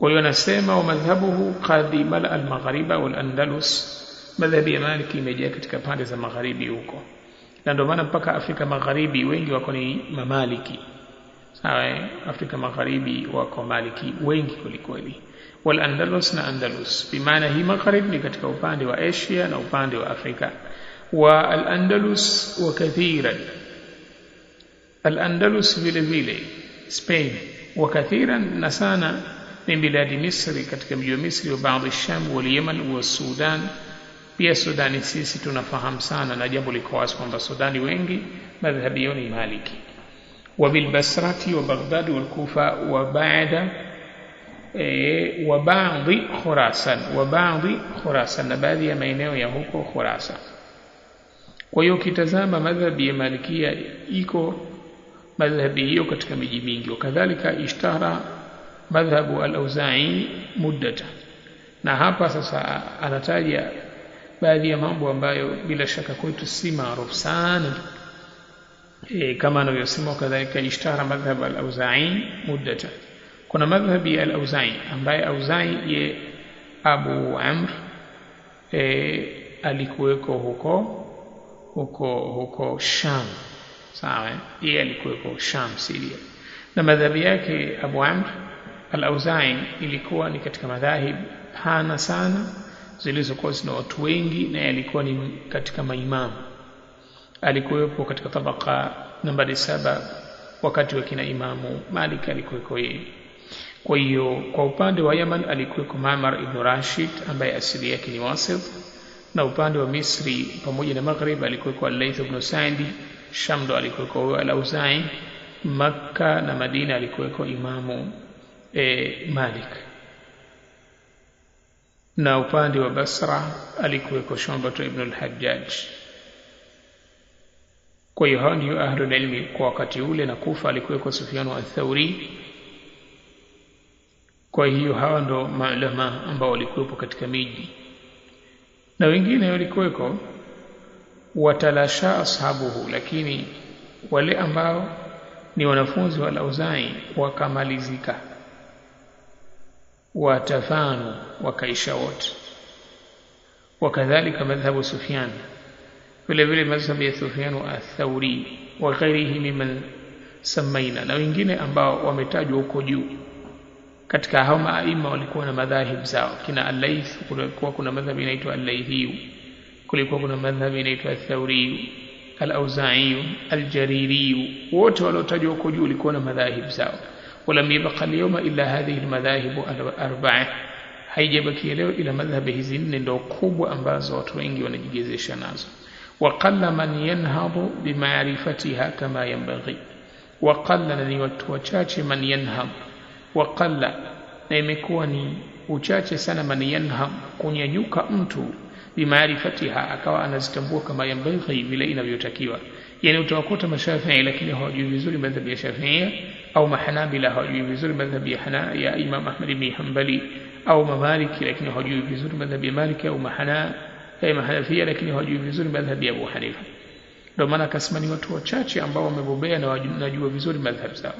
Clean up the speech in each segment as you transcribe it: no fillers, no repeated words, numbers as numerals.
Kwa hiyo anasema wa madhhabuhu qadi mala al-maghriba wal andalus, madhhabi ya Maliki imejaa katika pande za magharibi huko, na ndio maana mpaka Afrika Magharibi wengi wako ni Mamaliki. Sawa, Afrika Magharibi wako Maliki wengi kweli. Wal andalus na andalus, bimaana hii magharib ni katika upande wa Asia na upande wa Afrika. Wa al andalus wa kathiran, al andalus vile vile Spain, wa kathiran na sana min biladi Misri, katika mji wa Misri, wa baadhi Sham wal Yemen wa Sudan. Pia Sudani sisi tunafahamu sana, na jambo liko wazi kwamba Sudani wengi madhhabi yao ni Maliki. Wa bil Basrati wa Baghdad wal Kufa wa ba'da wa baadhi Khurasan, na baadhi ya maeneo ya huko Khurasan. Kwa hiyo kitazama madhhabi ya Malikia iko madhhabi hiyo katika miji mingi. Wakadhalika ishtahara madhhabu al-Auza'i muddata, na hapa sasa anataja baadhi ya mambo ambayo bila shaka kwetu si maarufu sana, kama anavyosema kadhalika ishtahara madhhabu al-Auza'i muddata. Kuna madhhabi al-Auza'i ambaye Auza'i ye Abu Amr alikuweko huko Sham. Sawa, yeye alikuweko Sham, Syria, na madhhabi yake Abu Amr al-Auza'i ilikuwa ni katika madhahib pana sana zilizokuwa zina watu wengi, na alikuwa ni katika maimamu. Alikuwepo katika tabaka nambari 7 wakati wa kina Imamu Malik alikuweko yeye. Kwa hiyo kwa upande wa Yemen alikuweko Ma'mar ibn Rashid ambaye asili yake ni Wasit, na upande wa Misri pamoja na Maghrib alikuweko Al-Layth ibn Sa'di. Sham ndo alikuweko al-Auza'i. Makka na Madina alikuweko Imamu Malik, na upande wa Basra alikuweko Shu'bah ibn al-Hajjaj. Kwa hiyo hao ndio ahlul ilmi kwa wakati ule, na Kufa alikuweko Sufyan al-Thawri. Kwa hiyo hawa ndo maulama ambao walikuwepo katika miji, na wengine walikuweko watalasha ashabuhu, lakini wale ambao ni wanafunzi wa al-Auza'i wakamalizika, watafanu wakaisha wote. Wakadhalika madhhabu Sufyan, vile vile madhhabu ya Sufyan al-Thawri wa ghairihi mimman samaina, na wengine ambao wametajwa huko juu. Katika hao maima walikuwa na madhahib zao. Kina Al-Layth kulikuwa kuna madhhabi inaitwa Al-Laythi, kulikuwa kuna madhhabi inaitwa Al-Thawri, Al-Auza'i, Al-Jariri. Wote waliotajwa huko juu walikuwa na madhahib zao. Walam yabqa al-yawma illa hadhihi al-madhahib al-arba'a, haijabaki leo ila madhhabi hizi 4 ndio kubwa ambazo watu wengi wanajigezesha nazo. Wa qalla man yanhadu bima'rifatiha kama yanbaghi, wa qalla ni watu wachache man yanhad, wa qalla na imekuwa ni uchache sana man yanhad, kunyanyuka mtu bima'rifatiha akawa anazitambua kama yanbaghi vile inavyotakiwa. Yani utawakuta Mashafi'i lakini hawajui vizuri madhhabi ya Shafi'ia, au Mahanabila hawajui vizuri madhhabi ya Imam Ahmad ibn Hanbali, au Maliki lakini hawajui vizuri madhhabi ya Maliki, au Mahanafia lakini hawajui vizuri madhhabi ya Abu Hanifa. Ndio maana akasema ni watu wachache ambao wamebobea na wanajua vizuri madhhabi zao.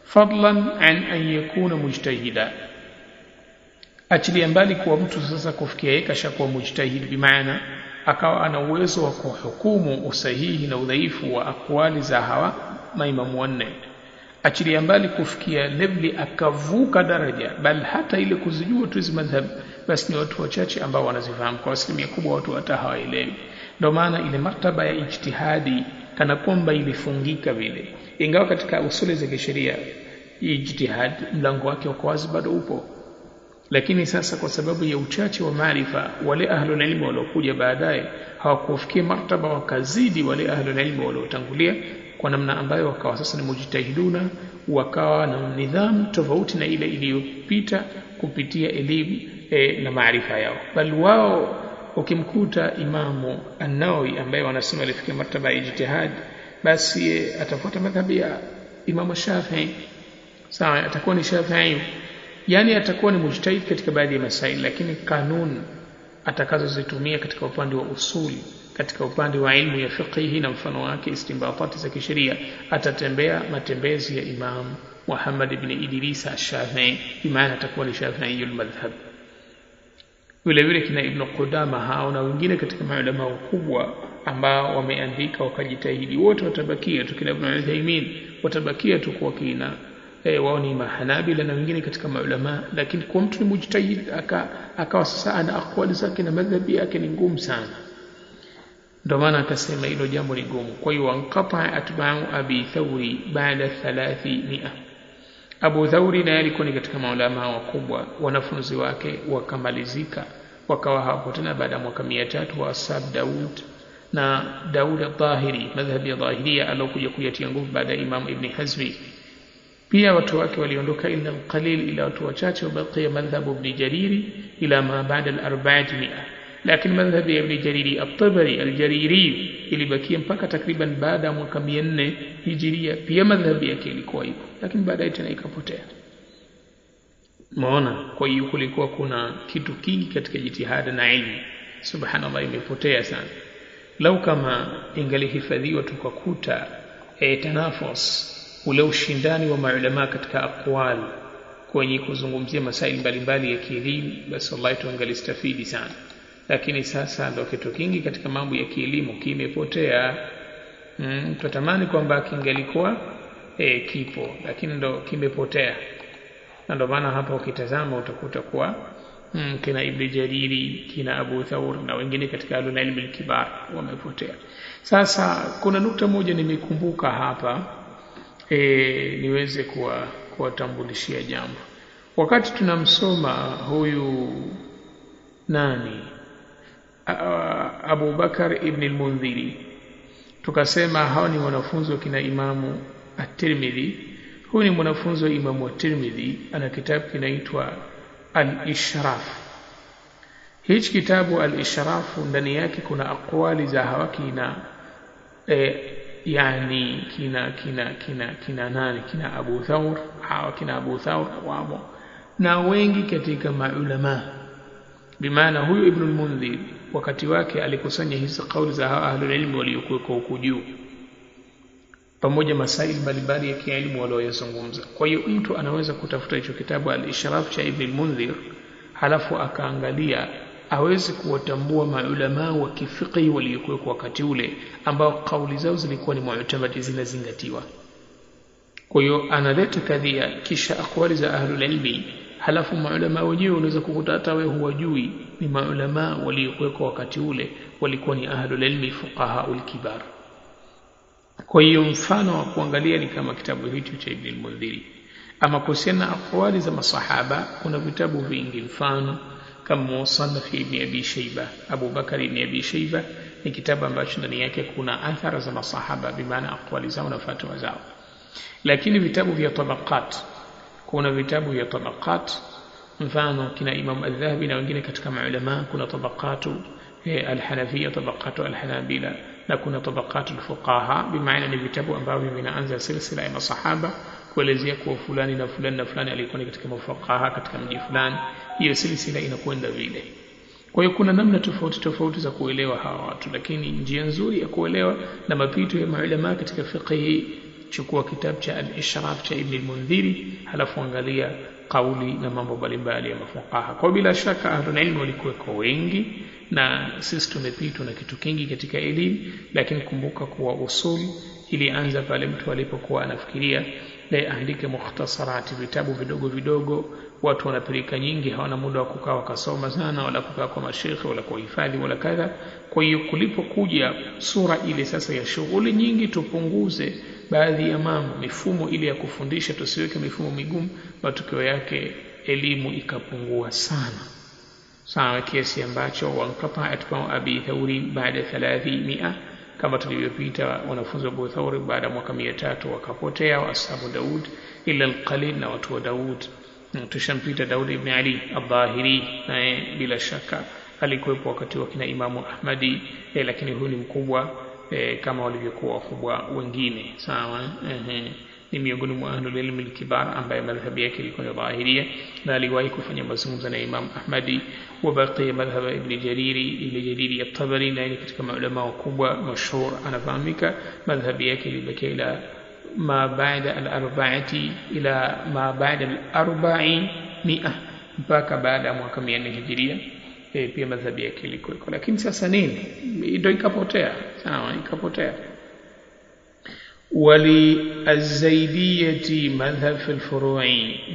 Fadlan an yakuna mujtahida, achilia mbali kwa mtu sasa kufikia yeye kashakuwa mujtahid, bimaana akawa ana uwezo wa kuhukumu usahihi na udhaifu wa akwali za hawa maimamu wanne. Achilia mbali kufikia level akavuka daraja, bali hata ile kuzijua tu hizo madhhab, basi ni watu wachache ambao wanazifahamu. Kwa asilimia kubwa watu hata hawaelewi. Ndio maana ile martaba ya ijtihadi kana kwamba ilifungika vile, ingawa katika usuli za kisheria ijtihad mlango wake uko wazi, bado upo. Lakini sasa kwa sababu ya uchache wa maarifa, wale ahlul ilmu waliokuja baadaye hawakufikia martaba, wakazidi wale ahlul ilmu waliotangulia, kwa namna ambayo wakawa sasa ni mujtahiduna, wakawa na nidhamu tofauti na ile iliyopita kupitia elimu na maarifa yao. Bali wao ukimkuta Imamu An-Nawawi ambaye wanasema alifikia martaba ya ijtihad, basi atafuata madhhabi ya Imam Shafi'i. Sawa, atakuwa ni Shafi'i, yani atakuwa ni mujtahid katika baadhi ya masaili, lakini kanuni atakazozitumia katika upande wa usuli, katika upande wa ilmu ya fiqh na mfano wake istinbatati za kisheria, atatembea matembezi ya Imam Muhammad ibn Idris ash-Shafi'i, bimaana atakuwa ni Shafi'i al-madhhab. Vile vile kina Ibn Qudama hao na wengine katika maulama wakubwa ambao wameandika wakajitahidi, wote watabakia tu. Kina Ibn Uthaymeen watabakia tu kwa kina wao ni mahanabila na wengine katika maulama, lakini kwa mtu ni mujtahid akawa sasa ana aqwali zake na madhhabi yake ni ngumu sana, ndio maana akasema hilo jambo ni gumu. Kwa hiyo anqata atba'u Abi Thawri baada 300. Abu Thawri naye alikuwa ni katika maulama wakubwa, wanafunzi wake wakamalizika wakawa hapo tena baada ya mwaka 300 wa ashab Daud na Daud al-Dhahiri, madhhabi ya Dhahiria alokuja kuyatia nguvu baada ya Imam Ibn Hazmi. Pia watu wake waliondoka ila qalil, ila watu wachache, wabakia madhhabu Ibn Jariri ila ma baada al-400. Lakini madhhabu ya Ibn Jariri at-Tabari al-Jariri ilibakia mpaka takriban baada ya mwaka 400 Hijiria. Pia madhhabu yake ilikuwa hivyo, lakini baadaye tena ikapotea. Maona, kwa hiyo kulikuwa kuna kitu kingi katika jitihada na ilmu, subhanallah, imepotea sana. Lau kama ingalihifadhiwa tukakuta tanafus, ule ushindani wa maulama katika aqwal kwenye kuzungumzia masaili mbalimbali ya kielimu, basi wallahi tungalistafidi sana. Lakini sasa ndio kitu kingi katika mambo ya kielimu kimepotea. Tutamani kwamba kingelikuwa kipo, lakini ndio kimepotea. Na ndio maana hapa ukitazama utakuta kuwa kina Ibn Jariri, kina Abu Thawr na wengine katika ahlul ilm al-kibar wamepotea. Sasa kuna nukta moja nimekumbuka hapa, niweze kuwatambulishia jambo. Wakati tunamsoma huyu nani Abu Bakar ibn al-Mundhiri, tukasema hao ni wanafunzi wa kina Imamu at-Tirmidhi. Huyu ni mwanafunzi wa Imamu at-Tirmidhi, ana kitabu kinaitwa Al-Ishraf. Hichi kitabu Al-Ishraf ndani yake kuna aqwali za hawa kina yani kina nani, kina Abu Thawr, hawa kina Abu Thawr wamo na wengi katika maulama. Bimaana huyu Ibn al-Mundhir wakati wake alikusanya hizi kauli za hawa ahlul ilm waliokuwa huko juu, pamoja masaili mbalimbali ya kielimu walioyazungumza. Kwa hiyo mtu anaweza kutafuta hicho kitabu Al-Ishraf cha Ibn al-Mundhir, halafu akaangalia aweze kuwatambua maulama wa kifiqhi waliokuwa wakati ule ambao kauli zao zilikuwa ni mu'tamadi, zinazingatiwa. Kwa hiyo analeta kadhia kisha aqwali za ahlul ilmi, halafu maulama wenyewe unaweza kukuta hata wewe huwajui ni maulama waliokuwa wakati ule walikuwa ni ahlul ilmi fuqaha al-kibar. Kwa hiyo mfano wa kuangalia ni kama kitabu hicho cha Ibn al-Mundhiri. Ama kuhusiana aqwali za masahaba kuna vitabu vingi, mfano kama Musannaf Ibn Abi Shayba, Abu Bakar Ibn Abi Shayba ni kitabu ambacho ndani yake kuna athara za masahaba, bimaana aqwali zao na fatwa zao. Lakini vitabu vya tabaqat, kuna vitabu vya tabaqat, mfano kina Imam al-Dhahabi na wengine katika maulama, kuna tabaqatu al-Hanafiyya, tabaqatu al-Hanabila, na kuna tabaqatu al-fuqaha, bimaana ni vitabu ambavyo vinaanza silsila ya masahaba kuelezea kwa fulani na fulani na fulani alikuwa ni katika mafuqaha katika mji fulani. Hiyo silsila inakwenda vile. Kwa hiyo kuna namna tofauti za kuelewa hawa watu, lakini njia nzuri ya kuelewa na mapito ya maulama katika fiqh, chukua kitabu cha Al-Ishraf cha Ibn al-Mundhiri, halafu angalia kauli na mambo mbalimbali ya mafuqaha. Kwa bila shaka ahlul ilm walikuwa kwa wengi na sisi tumepitwa na kitu kingi katika elimu, lakini kumbuka kuwa usul ilianza pale mtu alipokuwa anafikiria aandike mukhtasarati, vitabu vidogo vidogo. Watu wanapeleka nyingi, hawana muda wa kukaa wakasoma sana, wala kukaa kwa mashekhe wala kuhifadhi wala kadha. Kwa hiyo kulipokuja sura ile sasa ya shughuli nyingi, tupunguze baadhi ya mambo, mifumo ile ya kufundisha tusiweke mifumo migumu, matokeo yake elimu ikapungua sana kiasi ambacho wanqata atba'u Abi Thawri baada 300, kama tulivyopita wanafunzi wa Abu Thawr baada mwaka 300 wakapotea, wa ashabu Daud ila al-qalil, na watu wa Daud. Tushampita Daud ibn Ali al-Dhahiri, naye bila shaka alikuwepo wakati wa kina Imamu Ahmadi, lakini huyu ni mkubwa kama walivyokuwa wakubwa wengine. Sawa, ni miongoni mwa ahlul ilm al-kibar ambaye madhhabi yake ilikuwa ni Dhahiria, na aliwahi kufanya mazungumzo na Imam Ahmadi. Wa baqi madhhab Ibn Jariri at-Tabari, na ni katika maulama wakubwa mashhur, anafahamika. Madhhabi yake ilibakia ila ما بعد الأربعة إلى ما بعد الأربعمائة mpaka baada ya mwaka 400 hijiria. Pia madhhabi yake ilikuwa, lakini sasa nini ndio ikapotea, sawa, ikapotea. وللزيدية مذهب في الفروع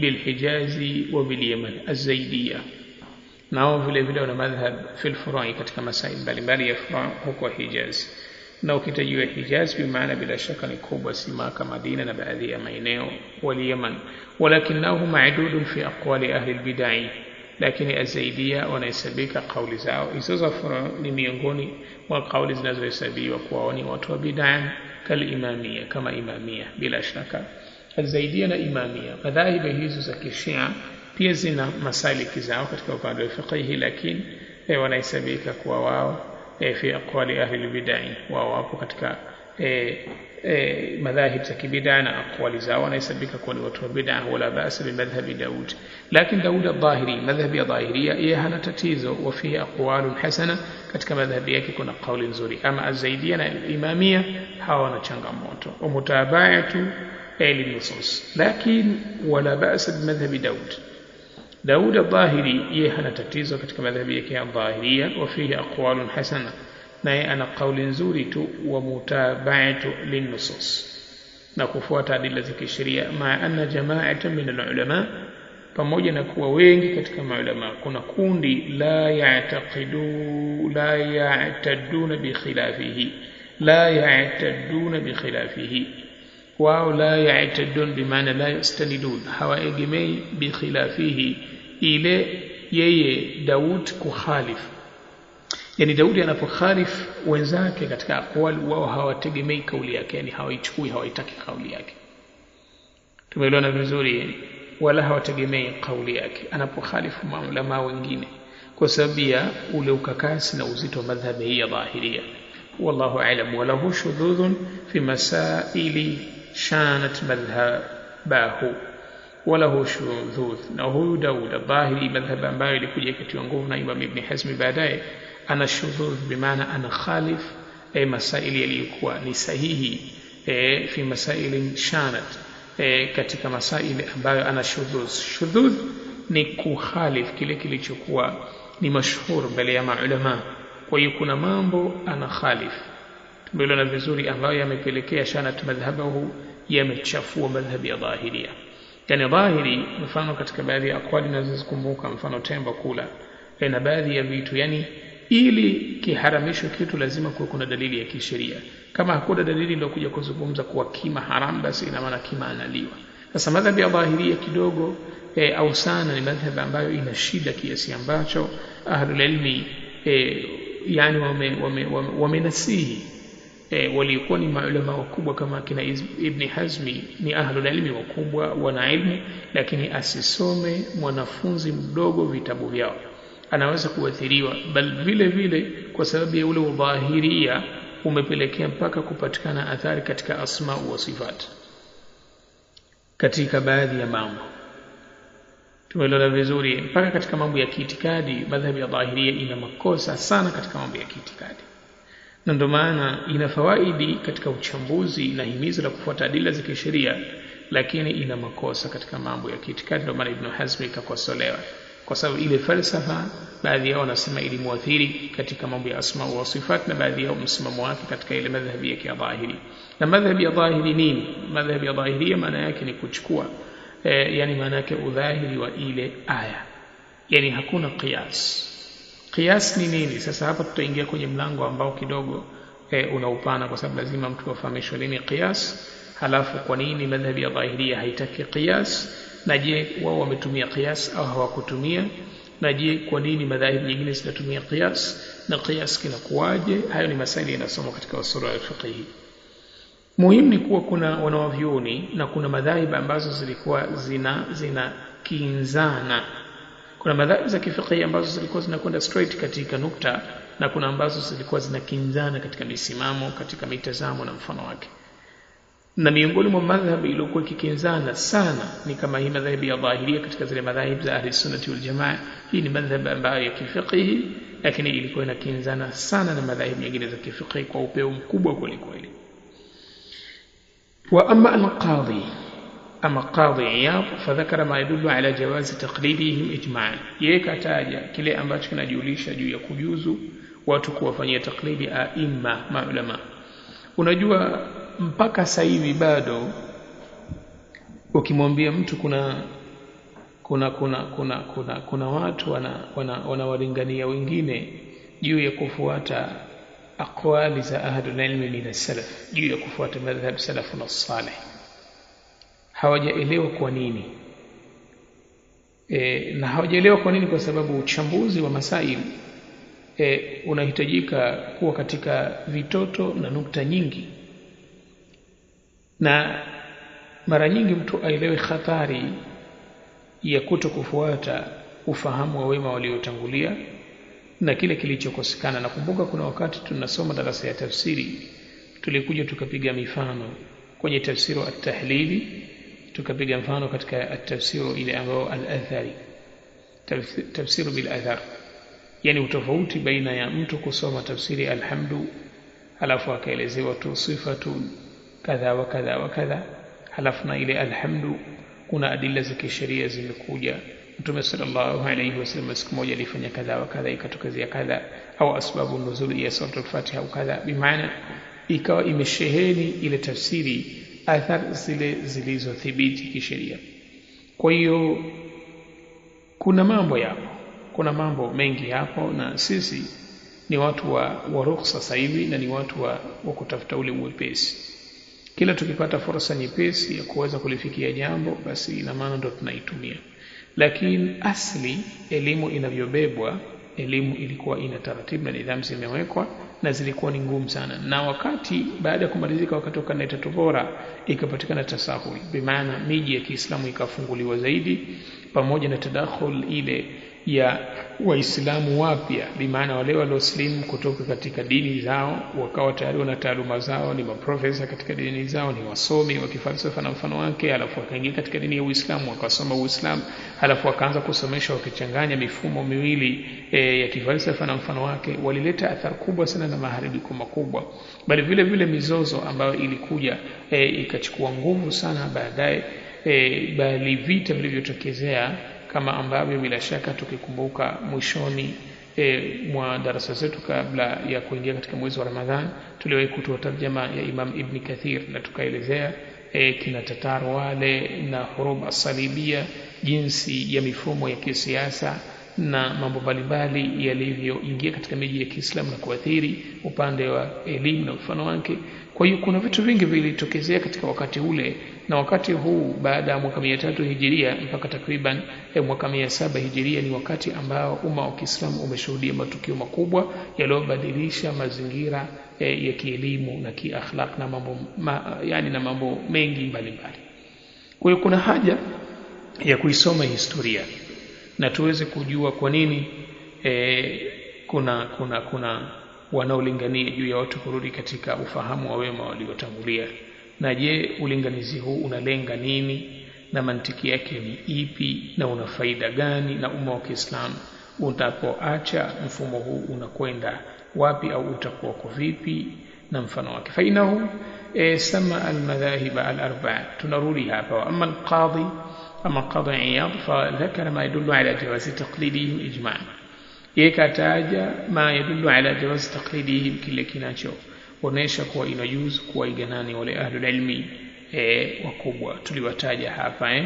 بالحجاز وباليمن. الزيدية nao vile vile wana madhhab في الفروع katika masaili mbalimbali ya furu' huko Hijaz. Na ukitajua Hijaz bi maana bila shaka ni kubwa, si Maka, Madina na baadhi ya maeneo, wal Yaman. Walakinahu ma'dudun fi aqwali ahli al-bid'ah, lakini az-Zaidiyya wanahesabika kauli zao hizo za furu' ni miongoni mwa kauli zinazohesabiwa kuwa ni watu wa bid'ah, كالإمامية كما إمامية بلا شك. الزيدية na إمامية madhahibu hizo za Kishia pia zina masaliki zao katika upande wa fiqhi, lakini wanahesabika kuwa wao fi aqwali ahli al-bid'ah, wao wapo katika madhahib za kibid'a na aqwali zao wanahesabika kuwa ni watu wa bid'a. Wala ba'sa bi madhhabi Daud, lakini Daud al-Dhahiri, madhhabi ya Dhahiria, yeye hana tatizo. Wa fihi aqwalun hasana, katika madhhabi yake kuna kauli nzuri. Ama az-Zaidiyya na al-Imamiyya hawana changamoto. Wa mutaba'atu lin-nusus, lakini wala ba'sa bi madhhabi Daud al-Dhahiri, yeye hana tatizo katika madhhabi yake ya Dhahiria. Wa fihi aqwalun hasana, naye ana kauli nzuri tu. Wa mutaba'atu lin-nusus, na kufuata adila za kisheria. Ma anna jama'atan min al-ulama, pamoja na kuwa wengi katika maulama kuna kundi la ya'taduna bi khilafihi, wao la ya'tadun bi maana la yastanidun, hawaegemei bi khilafihi, ile yeye Daud kukhalifu. Yani Daudi anapokhalif wenzake katika aqwali, wao hawategemei kauli yake, yani hawaichukui, hawaitaki kauli yake. Tumeelewana vizuri? Wala hawategemei kauli yake anapokhalifu maulama wengine, kwa sababu ya ule ukakasi na uzito wa madhhabi hii ya Dhahiria. Wallahu a'lam. Wala hu shududhun fi masaili shanat madhhabahu, wala hu shududh. Na huyu Daud al-Dhahiri, madhhabi ambayo ilikuja katiwa nguvu na Imam Ibn Hazm baadaye, ana shududh bimaana ana khalif masaili yaliyokuwa ni sahihi fi masaili shanat, katika masaili ambayo ana shududh. Shududh ni kukhalif kile kilichokuwa ni mashhur mbele ya maulama, kwa hiyo kuna mambo ana khalif. Tumeelewana vizuri, ambayo yamepelekea shanat madhhabahu, yamechafua madhhabi ya Dhahiria. Yani Dhahiri, mfano katika baadhi ya aqwali nazozikumbuka, mfano tembo kula na baadhi ya vitu, yani ili kiharamisho kitu lazima kuwe kuna dalili ya kisheria. Kama hakuna dalili ndio kuja kuzungumza kuwa kima haram, basi ina maana kima analiwa. Sasa madhhabi ya Dhahiria kidogo au sana ni madhhabi ambayo ina shida kiasi ambacho ahlul ilmi yani wamenasihi walikuwa ni maulama wakubwa kama kina Ibn Hazmi, ni ahlul ilmi wakubwa, wana ilmu, lakini asisome mwanafunzi mdogo vitabu vyao, anaweza kuathiriwa. Bal vile vile kwa sababu ya ule udhahiria umepelekea mpaka kupatikana athari katika asma wa sifat katika baadhi ya mambo. Tumeelewa vizuri, mpaka katika mambo ya kiitikadi madhhabi ya Dhahiria ina makosa sana katika mambo ya kiitikadi, na ndio maana ina fawaidi katika uchambuzi na himizo la kufuata adila za kisheria, lakini ina makosa katika mambo ya kiitikadi. Ndio maana Ibn Hazm ikakosolewa, kwa sababu ile falsafa baadhi yao wanasema ilimuathiri katika mambo ya asma wa sifat, na baadhi yao msimamo wake katika ile madhhabi yake ya Dhahiri. Na madhhabi ya Dhahiri nini? Madhhabi ya Dhahiria maana yake ni kuchukua yani maana yake udhahiri wa ile aya, yani hakuna qiyas. Qiyas ni nini? Sasa hapa tutaingia kwenye mlango ambao kidogo unaupana, kwa sababu lazima mtu afahamishwe nini qiyas, halafu kwa nini madhhabi ya Dhahiria haitaki qiyas, na je wao wametumia qiyas au hawakutumia, na je kwa nini madhhabi nyingine zinatumia qiyas, na qiyas kinakuaje? Hayo ni masaili yanasomwa katika usulu ya fiqh. Muhimu ni kuwa kuna wanawavyuoni na kuna madhhabi ambazo zilikuwa zina kinzana. Kuna madhhabi za kifiqhi ambazo zilikuwa zinakwenda straight katika nukta, na kuna ambazo zilikuwa zinakinzana katika misimamo, katika mitazamo na mfano wake. Na miongoni mwa madhhabi iliyokuwa ikikinzana sana ni kama hii madhhabi ya Dhahiria katika zile madhhabi za ahli sunnati wal jamaa. Hii ni madhhabi ambayo ya kifiqhi, lakini ilikuwa inakinzana sana na madhhabi nyingine za kifiqhi kwa upeo mkubwa kweli kweli. وأما القاضي أما قاضي عياض فذكر ما يدل على جواز تقليدهم إجماعا يكتاجا kile ambacho kinajulisha juu ya kujuzu watu kuwafanyia taklidi aima maulama. Unajua mpaka sasa hivi bado ukimwambia mtu kuna watu wanawalingania wengine juu ya kufuata aqwali za ahlul ilmi min as-salaf, juu ya kufuata madhhab salafun salih, hawajaelewa kwa nini. Na hawajaelewa kwa nini kwa sababu uchambuzi wa masaili unahitajika kuwa katika vitoto na nukta nyingi, na mara nyingi mtu aelewe hatari ya kutokufuata ufahamu wa wema waliotangulia na kile kilichokosekana. Nakumbuka kuna wakati tunasoma darasa ya tafsiri tulikuja tukapiga mifano kwenye tafsiri at-tahlili, tukapiga mfano katika at-tafsiri ile ambayo al-athari, tafsiri bil athar, yani utofauti baina ya mtu kusoma tafsiri alhamdu halafu akaelezewa tu sifatu kadha wa kadha wa kadha, halafu na ile alhamdu kuna adila za kisheria zimekuja. Mtume sallallahu alayhi wasallam siku moja alifanya kadha wa kadha ikatokezea kadha, au asbabu nuzuli ya suratul Fatiha au kadha, bimaana ikawa imesheheni ile tafsiri athar zile zilizothibiti kisheria. Kwa hiyo kuna mambo mengi hapo, na sisi ni watu wa ruhusa sasa hivi na ni watu wa kutafuta ule uwepesi. Kila tukipata fursa nyepesi ya kuweza kulifikia jambo, basi ina maana ndo tunaitumia. Lakini asli elimu inavyobebwa, elimu ilikuwa ina taratibu na nidhamu zimewekwa na zilikuwa ni ngumu sana. Na wakati baada ya kumalizika wakati wa karne ya 3 bora ikapatikana tasahuli, bimaana miji ya Kiislamu ikafunguliwa zaidi, pamoja na tadakhul ile ya waislamu wapya, bimaana wale walioslimu kutoka katika dini zao wakawa tayari wana taaluma zao, ni maprofesa katika dini zao, ni wasomi wa kifalsafa na mfano wake, alafu wakaingia katika dini ya Uislamu wakasoma Uislamu, alafu wakaanza kusomesha wakichanganya mifumo miwili ya kifalsafa na mfano wake. Walileta athari kubwa sana na maharibiko makubwa, bali vile vile mizozo ambayo ilikuja ikachukua nguvu sana baadaye, bali vita vilivyotokezea kama ambavyo bila shaka tukikumbuka mwishoni mwa darasa zetu kabla ya kuingia katika mwezi wa Ramadhan tuliwahi kutoa tarjama ya Imam Ibn Kathir na tukaelezea kina Tatar wale na hurub asalibia, jinsi ya mifumo ya kisiasa na mambo mbalimbali yalivyoingia katika miji ya Kiislamu na kuathiri upande wa elimu na mfano wake. Kwa hiyo kuna vitu vingi vilitokezea katika wakati ule, na wakati huu baada ya mwaka 300 hijiria mpaka takriban mwaka 700 hijiria ni wakati ambao umma wa Kiislamu umeshuhudia matukio makubwa yaliyobadilisha mazingira ya kielimu na kiakhlaq na mambo mengi mbalimbali. Kwa hiyo kuna haja ya kuisoma historia na tuweze kujua kwa nini kuna wanaolingania juu ya watu kurudi katika ufahamu wa wema waliotangulia. Na je, ulinganizi huu unalenga nini na mantiki yake ni ipi na una faida gani, na umma wa Kiislamu utapoacha mfumo huu unakwenda wapi au utakuwa kwa vipi na mfano wake. Fainahu sama al-madhahib al-arba'a. Tunarudi hapa, amma al-qadhi ama qadhi Iyad fa dhakara ma yadullu ala jawazi taqlidihim ijma'an. Yakataja ma yadullu ala jawazi taqlidihim, kile kinachoonesha kuwa inajuzu kuwaiga nani wale ahlul ilmi wakubwa tuliwataja hapa.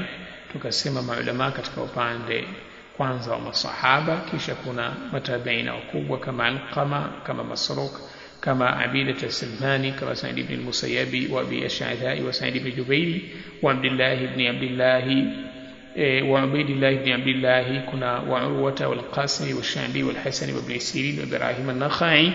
Tukasema maulama katika upande kwanza wa masahaba, kisha kuna matabiina wakubwa kama Alqama, kama Masruq, kama Abidah as-Salmani, kama Sa'id ibn al-Musayyabi wa Abi Ash'athi wa Sa'id ibn Jubayr wa Abdullah ibn Abdullah وعبيد الله بن عبد الله كنا وعروة والقاسم والشعبي والحسن وابن سيرين وإبراهيم النخعي.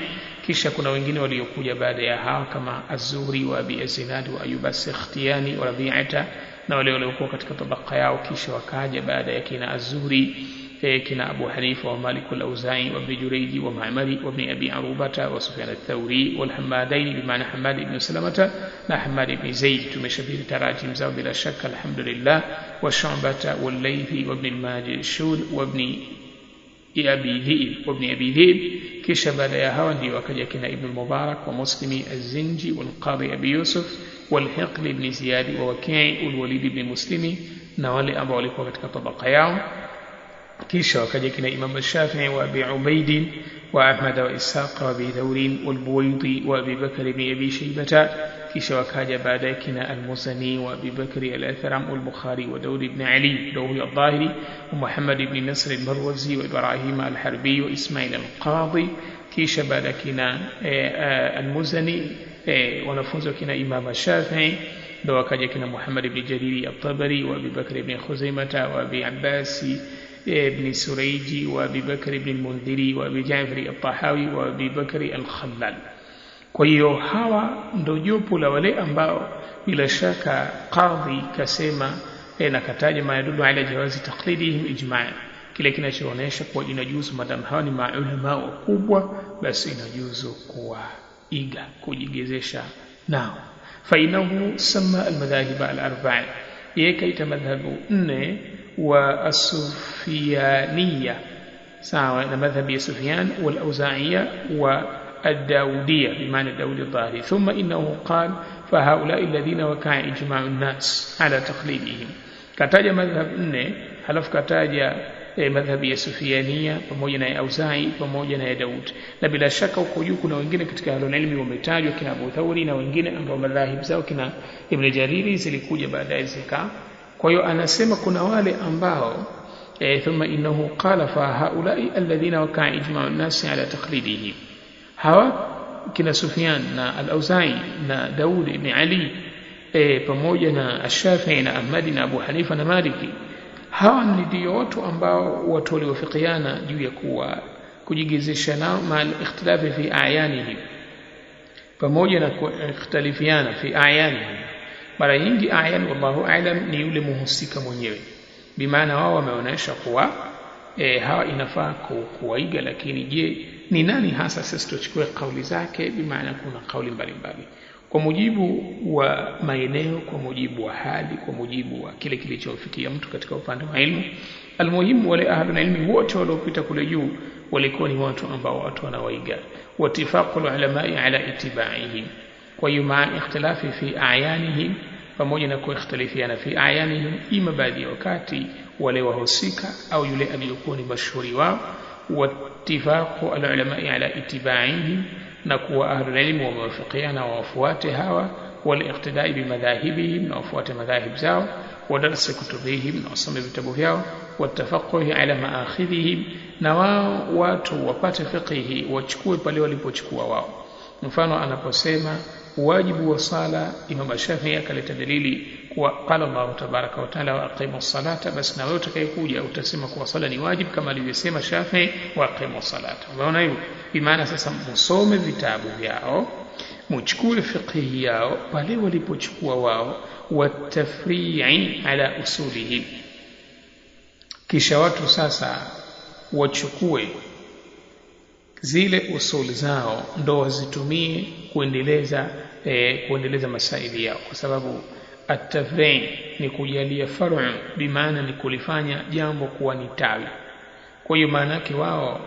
kisha kuna wengine waliokuja baada ya hao kama Az-Zuhri wa Abi Az-Zinad wa Ayyub as-Sakhtiyani wa Rabi'ata, na wale waliokuwa katika tabaka yao kisha wakaja baada ya kina Az-Zuhri kina Abu Hanifa wa Malik al-Auza'i wa Ibn Jurayj wa Ma'mari wa Ibn Abi Arubata wa Sufyan ath-Thawri wal Hammadaini, bimaana Hammad ibn Salamata na Hammad ibn Zaid. Tumeshabiri tarajim zao bila shaka alhamdulillah. Wa Shu'bata wal Laythi wa Ibn al-Majishun wa Ibn Abi Dhi'b wa ibn Abi Dhi'b. Kisha baada ya hawa ndio wakaja kina Ibn Mubarak wa Muslimi az-Zinji wal Qadhi Abi Yusuf wal Hiqli ibn Ziyad wa Waki' wal Walid ibn Muslimi, na wale ambao walikuwa katika tabaka yao. Kisha wakaja kina Imam Shafi'i wa Abi Ubaid wa Ahmad wa Ishaq wa Abi Thawrin wal Buwaidi wa Abi Bakr ibn Abi Shaybah. Kisha wakaja baada kina Al-Muzani wa Abi Bakr al-Athram wal Bukhari wa Dawud ibn Ali Dawud al-Dhahiri wa Muhammad ibn Nasr al-Marwazi wa Ibrahim al-Harbi wa Ismail al-Qadi. Kisha baada kina Al-Muzani wanafunzi kina Imam Shafi'i ndio wakaja kina Muhammad ibn Jariri al-Tabari wa Abi Bakr ibn Khuzaimah wa Abi Abbas ibn Surayji wa Abi Bakr ibn al-Mundhiri wa Abi Ja'far al-Tahawi wa Abi Bakr al-Khallal. Kwa hiyo hawa ndio jopo la wale ambao bila shaka qadhi kasema na kataja mayadudu ala jawazi taqlidihim ijma', kile kinachoonesha kwa inajuzu madam hawa ni maulama wakubwa, basi inajuzu kuiga kujigezesha nao. Fa inahu sama almadhahib al-arba'a, yekaita madhhabu 4 wa as-Sufyaniyya, sawa na madhhabi ya Sufyan wal Awza'iyya wa الداودية بمعنى الداود الظاهري. ثم إنه قال فهؤلاء الذين وقع إجماع الناس على تقليدهم. كتاج مذهب 4 halafu kataja madhhabi ya Sufyania pamoja na Auza'i pamoja na Daud, na bila shaka huko juu kuna wengine katika ahlulilmi wametajwa kina Abu Thawri na wengine ambao madhahib zao kina Ibn Jariri zilikuja baadaye zika. Kwa hiyo anasema kuna wale ambao thumma innahu qala fa haula'i alladhina waqa'a ijma'u an-nas ala taqlidihim, hawa kina Sufyan na Al-Auza'i na Daud ibn Ali pamoja na Ash-Shafi'i na Ahmad na Abu Hanifa na Maliki, hawa ndio watu ambao watu waliofikiana juu ya kuwa kujigezesha nao mal ikhtilafi fi a'yanihim, pamoja na ikhtalifiana fi a'yanihim. Mara nyingi a'yan wallahu a'lam ni yule muhusika mwenyewe, bimaana wao wameonyesha kuwa hawa inafaa kuwaiga, lakini je ni nani hasa sisi tuchukue kauli zake? Bimaana kuna kauli mbalimbali kwa mujibu wa maeneo, kwa mujibu wa hali, kwa mujibu wa kile kilichofikia mtu katika upande wa ilmu. Almuhimu wale ahlul ilmi wote waliopita kule juu walikuwa ni watu ambao watu wanawaiga, watifaqul ulamai ala itiba'ihim. Kwa hiyo ma ikhtilafi fi a'yanihim, pamoja na kuikhtalifiana fi a'yanihim, ima baadhi ya wakati wale wahusika au yule aliyokuwa ni mashuhuri wao, watifaqu al-ulamai ala itiba'ihim, na kuwa ahlul ilmi wamewafikiana wafuate hawa, wal iqtidai bi madhahibihim, na wafuate madhahib zao, wa darsi kutubihim, na wasome vitabu vyao, watafaqquhi ala ma'akhidhihim, na wao watu wapate fiqhi wachukue pale walipochukua wao. Mfano anaposema wajibu wa sala, Imam Shafi'i akaleta dalili kwa qala Allah tabaraka wa taala wa aqimus salata, basi na wewe utakayekuja utasema kwa sala ni wajibu kama alivyosema Shafi'i wa aqimus salata. Unaona hivyo? Bimaana sasa msome vitabu vyao, mchukue fiqhi yao pale walipochukua wao, watafri'i ala usulihi, kisha watu sasa wachukue zile usuli zao ndo wazitumie kuendeleza masaili yao, kwa sababu at-tafri' ni kujalia far'u, bimaana ni kulifanya jambo kuwa ni tawi. Kwa hiyo maana yake wao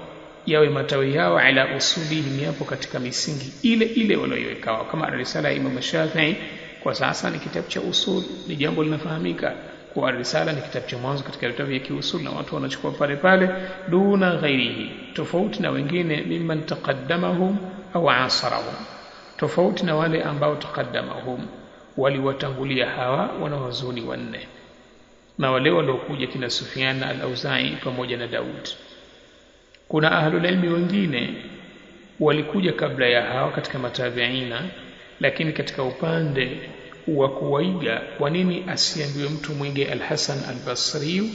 yawe matawi yao ala usulihim, yapo katika misingi ile ile walioiweka wao, kama risala ya Imam Shafi'i kwa sasa ni kitabu cha usul, ni jambo linafahamika kwa risala ni kitabu cha mwanzo katika vitabu vya kiusul, na watu wanachukua pale pale duna ghairihi, tofauti na wengine mimman taqaddamahum au asarahum, tofauti na wale ambao taqaddamahum waliwatangulia hawa wanawazuni wanne, na wale waliokuja kina Sufyan na Al-Auza'i pamoja na Daud. Kuna ahlul ilmi wengine walikuja kabla ya hawa katika matabiina, lakini katika upande wa kuwaiga, kwa nini asiambiwe mtu mwige Al-Hasan Al-Basri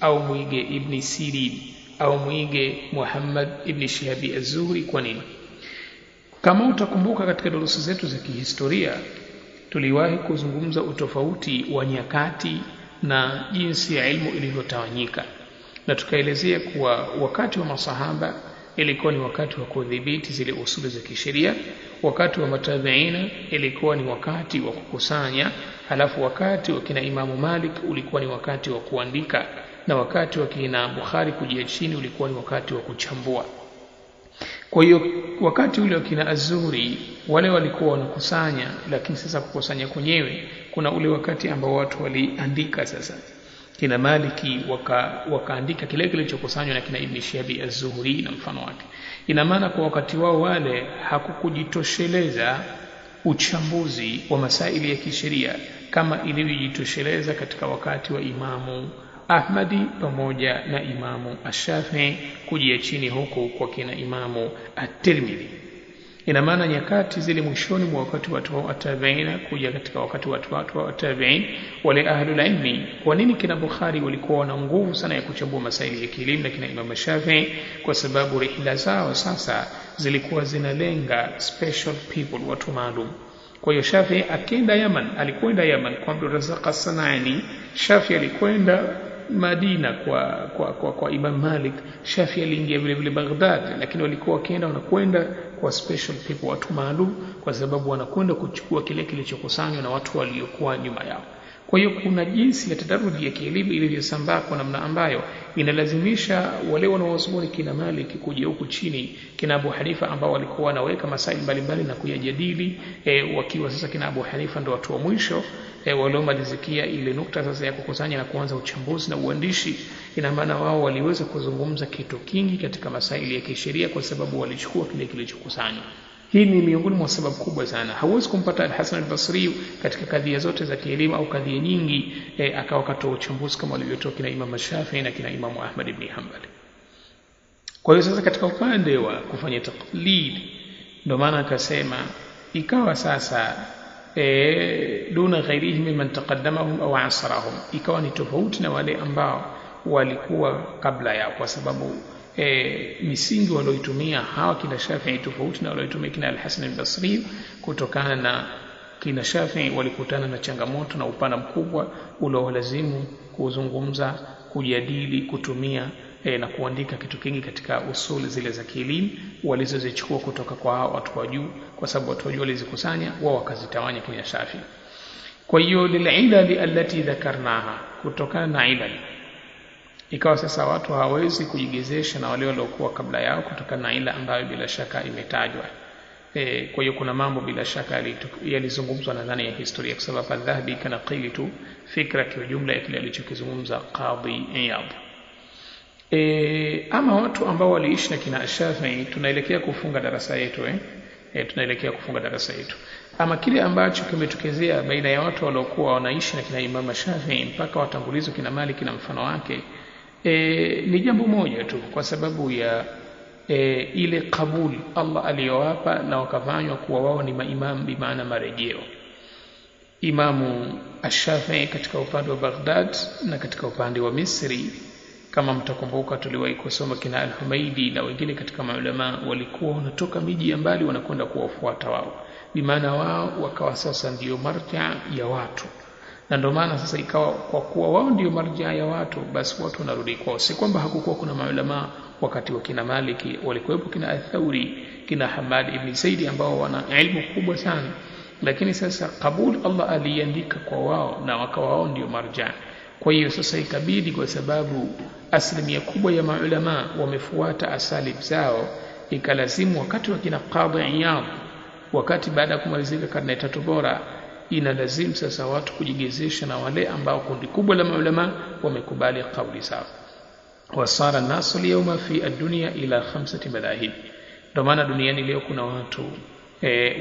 au mwige Ibn Sirin au mwige Muhammad Ibn Shihabi Az-Zuhri? Kwa nini? Kama utakumbuka katika durusu zetu za kihistoria tuliwahi kuzungumza utofauti wa nyakati na jinsi ya ilmu ilivyotawanyika, na tukaelezea kuwa wakati wa masahaba ilikuwa ni wakati wa kudhibiti zile usuli za kisheria, wakati wa matabiina ilikuwa ni wakati wa kukusanya, halafu wakati wa kina Imamu Malik ulikuwa ni wakati wa kuandika na wakati wa kina Bukhari kujia chini ulikuwa ni wakati wa kuchambua. Kwa hiyo wakati ule wa kina Az-Zuhri wale walikuwa wanakusanya, lakini sasa kukusanya kwenyewe kuna ule wakati ambao watu waliandika. Sasa kina Maliki wakaandika kile kilichokusanywa na kina Ibn Shihab Az-Zuhri na mfano wake. Ina maana kwa wakati wao wale hakukujitosheleza uchambuzi wa masaili ya kisheria kama ilivyojitosheleza katika wakati wa Imamu Ahmadi pamoja na Imamu Ash-Shafi'i kujia chini huko kwa kina Imamu At-Tirmidhi. Ina maana nyakati zile mwishoni mwa wakati wa tabi'in kuja katika wakati wa tabi'in wale ahlul ilmi, kwa nini kina Bukhari walikuwa na nguvu sana ya kuchambua masaili ya kielimu na kina Imam Shafi'i? Kwa sababu rihla zao sasa zilikuwa zinalenga special people, watu maalum. Kwa hiyo Shafi'i akienda Yaman, alikwenda Yaman kwa Abdul Razzaq As-Sanani. Shafi'i alikwenda Madina kwa Imam Malik. Shafi'i aliingia vile vile Baghdad, lakini walikuwa wanakwenda kwa special people, watu maalum, kwa sababu wanakwenda kuchukua kile kilichokusanywa na watu waliokuwa nyuma yao. Kwa hiyo kuna jinsi ya tadarruji ya kielimu ilivyosambaa kwa namna ambayo inalazimisha wale wanaozuoni kina Malik kuja huku chini, kina Abu Hanifa ambao walikuwa wanaweka masaili mbalimbali na kuyajadili, wakiwa sasa kina Abu Hanifa ndio watu wa mwisho waliomalizikia ile nukta sasa ya kukusanya na kuanza uchambuzi na uandishi. Ina maana wao waliweza kuzungumza kitu kingi katika masaili ya kisheria kwa sababu walichukua kile kilichokusanywa. Hii ni miongoni mwa sababu kubwa sana. Hauwezi kumpata Al-Hasan Al-Basri katika kadhia zote za kielimu au kadhia nyingi akawa katoa uchambuzi kama walivyotoa kina Imam Shafi'i na kina Imam Ahmad ibn Hanbal. Kwa hiyo sasa katika upande wa kufanya taqlid, ndio maana akasema ikawa sasa duna ghairihi mimman taqaddamahum au asrahum, ikawa ni tofauti na wale ambao walikuwa kabla yao, kwa sababu misingi walioitumia hawa kina Shafi'i tofauti na walioitumia kina Al-Hasan Al-Basri, kutokana na kina Shafi'i walikutana na changamoto na upana mkubwa uliolazimu kuzungumza, kujadili, kutumia na kuandika kitu kingi katika usuli zile za kielimu walizozichukua kutoka kwa hao watu wa juu, kwa sababu watu wa juu walizikusanya, wao wakazitawanya kina Shafi'i. Kwa hiyo lil'ilali allati dhakarnaha, kutokana na ilali ikawa sasa watu hawezi kujigezesha na wale waliokuwa kabla yao kutokana na ila ambayo bila shaka imetajwa. Kwa hiyo kuna mambo bila shaka yalizungumzwa na ndani ya historia, kwa sababu Adh-Dhahabi kana qili tu fikra kwa jumla ya kile alichokizungumza Qadhi Iyad. Ama watu ambao waliishi na kina Shafi'i, tunaelekea kufunga darasa yetu tunaelekea kufunga darasa yetu. Ama kile ambacho kimetokezea baina ya watu waliokuwa wanaishi na kina Imam Shafi'i mpaka watangulizo kina Malik na mfano wake, ni jambo moja tu, kwa sababu ya ile kabul Allah aliyowapa na wakafanywa kuwa wao ni maimam, bi maana marejeo. Imamu Ash-Shafi'i katika upande wa Baghdad na katika upande wa Misri, kama mtakumbuka tuliwahi kusoma kina Al-Humaidi na wengine katika maulama walikuwa wanatoka miji ya mbali wanakwenda kuwafuata wao, bi maana wao wakawa sasa ndio marja ya watu. Na ndio maana sasa ikawa kwa kuwa wao ndio marja ya watu, basi watu wanarudi kwao. Si kwamba hakukuwa kuna maulama wakati wa kina Maliki, walikuwepo kina Ath-Thawri, kina Hamad ibn Zaid ambao wana elimu kubwa sana, lakini sasa kabul Allah aliandika kwa wao na wakawa wao ndio marja. Kwa hiyo sasa ikabidi, kwa sababu asilimia kubwa ya maulama wamefuata asalib zao, ikalazimu wakati wa kina Qadhi Iyad, wakati baada ya kumalizika karne tatu bora, inalazimu sasa watu kujigezesha na wale ambao kundi kubwa la maulama wamekubali kauli zao. Wasara nasu liyawma fi ad-dunya ila 5 madhahib. Ndio maana duniani leo kuna watu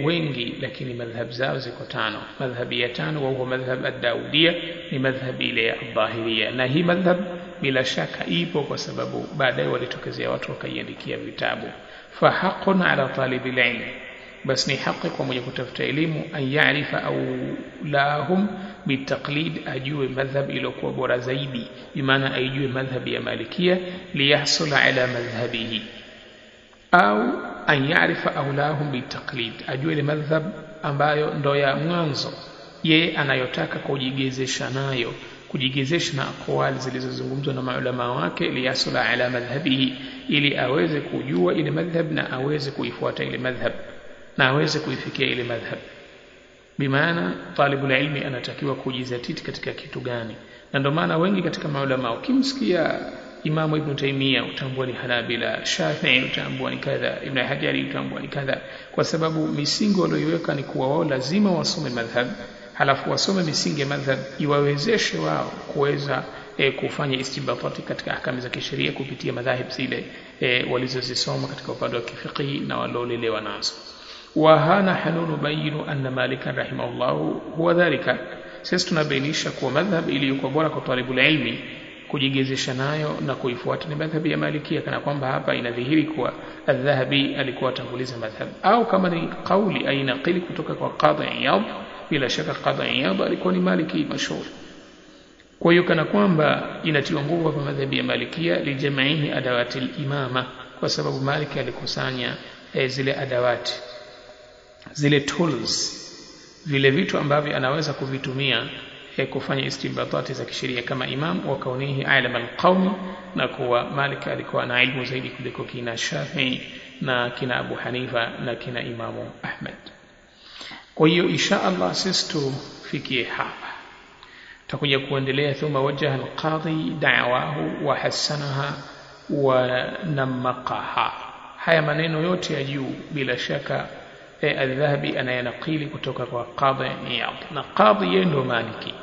wengi, lakini madhhab zao ziko 5. Madhhabi ya 5 wa huwa madhhab ad-Daudiyya, ni madhhabi ile ya Dhahiriyya. Na hii madhhab bila shaka ipo kwa sababu baadaye walitokezea watu wakaiandikia vitabu. Fa haqqun ala talibil ilm, bas ni haki kwa mwenye kutafuta elimu, an ya'rifa au lahum bitaqlid, ajue madhhab iliyokuwa bora zaidi, bimaana ajue madhhab ya Malikia, liyahsula ala madhhabihi, au an ya'rifa au lahum bitaqlid, ajue ile madhhab ambayo ndo ya mwanzo yeye anayotaka kujigezesha nayo, kujigezesha na aqwali zilizozungumzwa na maulama wake, liyahsula ala madhhabihi, ili aweze kujua ile madhhab na aweze kuifuata ile madhhab na aweze kuifikia ile madhhab. Bimaana talibul ilmi anatakiwa kujizatiti katika kitu gani? Na ndio maana wengi katika maulama ukimsikia Imamu Ibn Taymiyyah utambua ni Hanabila, Shafi'i utambua ni kadha, Ibn Hajari utambua ni kadha, kwa sababu misingi walioiweka ni kuwa wao lazima wasome madhhab, halafu wasome misingi ya madhhab iwawezeshe wao kuweza kufanya istibafati katika ahkamu za kisheria kupitia madhahib zile walizozisoma katika upande wa kifiqhi na walolelewa nazo. Wa hana hanunu bayinu anna Malikan rahimahullahu huwa dhalika. Sisi tunabainisha kuwa madhhab iliyokuwa bora kwa talibul ilmi kujigezesha nayo na kuifuata ni madhhab ya Malikia, kana kwamba hapa inadhihiri kuwa Adh-Dhahabi alikuwa atanguliza madhhab, au kama ni kauli ainaqili kutoka kwa Qadhi Iyad, bila shaka Qadhi Iyad alikuwa ni Maliki mashuhuri. Kwa hiyo kana kwamba inatiwa nguvu kwa madhhabi ya Malikia lijamaihi adawati al-imama, kwa sababu Maliki alikusanya zile adawati, zile tools, vile vitu ambavyo anaweza kuvitumia kufanya istinbatati za kisheria kama imam, wa kaunihi alam al-qawm, na kuwa Malik alikuwa na ilmu zaidi kuliko kina Shafi'i na kina Abu Hanifa na kina Imamu Ahmad. Kwa hiyo insha Allah sisi tufikie hapa, tutakuja kuendelea. Thumma wajaha al-qadhi da'wahu wa hasanaha wa namaqaha. Haya maneno yote ya juu bila shaka Adh-Dhahabi anayanakili kutoka kwa Qadhi Iyad, na Qadhi yeye ndo Maliki.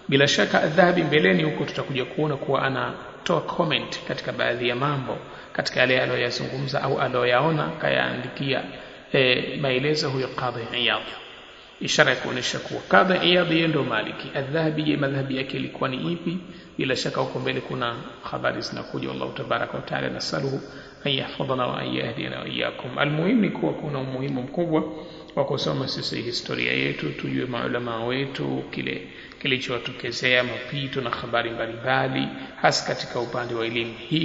Bila shaka Adh-Dhahabi mbeleni huko tutakuja kuona kuwa anatoa comment katika baadhi ya mambo katika yale aliyozungumza au aliyoyaona kayaandikia maelezo huyo Qadhi Iyad, ishara ya kuonesha kuwa Qadhi Iyad yeye ndo Maliki. Adh-Dhahabi madhhabi yake ilikuwa ni ipi? Bila shaka huko mbele kuna habari zinakuja. Allahu tabaraka wa taala nasaluhu an yahfadhana wa an yahdina wa iyyakum. Almuhimu ni kuwa kuna umuhimu mkubwa wa kusoma sisi historia yetu, tujue maulama wetu, kile kilichotokezea, mapito na habari mbalimbali, hasa katika upande wa elimu. Hii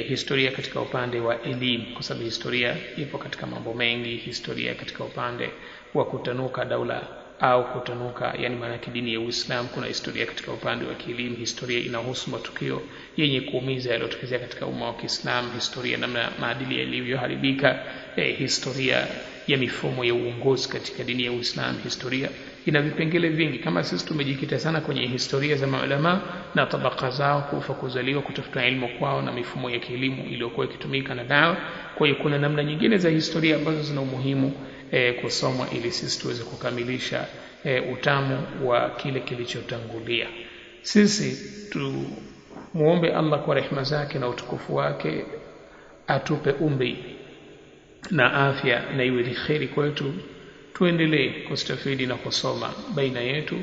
historia katika upande wa elimu, kwa sababu historia ipo katika mambo mengi. Historia katika upande wa kutanuka daula au kutanuka, yani maana dini ya Uislamu. Kuna historia katika upande wa kielimu, historia inahusu matukio yenye kuumiza yaliyotokezea katika umma wa Kiislamu, historia namna maadili yalivyoharibika, historia ya mifumo ya uongozi katika dini ya Uislamu. Historia ina vipengele vingi. Kama sisi tumejikita sana kwenye historia za maulama na tabaka zao, kufa, kuzaliwa, kutafuta elimu kwao na mifumo ya kielimu iliyokuwa ikitumika na dawa, kwa hiyo kuna namna nyingine za historia ambazo zina umuhimu kusomwa ili sisi tuweze kukamilisha utamu wa kile kilichotangulia. Sisi tumuombe Allah kwa rehema zake na utukufu wake atupe umri na afya na iwe kheri kwetu, tuendelee kustafidi na kusoma baina yetu,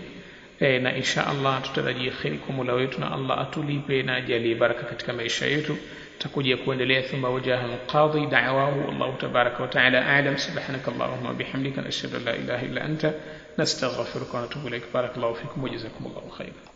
na insha Allah tutarajia kheri kwa Mola wetu, na Allah atulipe na ajalie baraka katika maisha yetu. تقول kuendelea. ثم وجه القاضي دعواه الله تبارك وتعالى أعلم. سبحانك اللهم وبحمدك نشهد أن لا إله إلا أنت نستغفرك ونتوب إليك. بارك الله فيكم وجزاكم الله خيرا.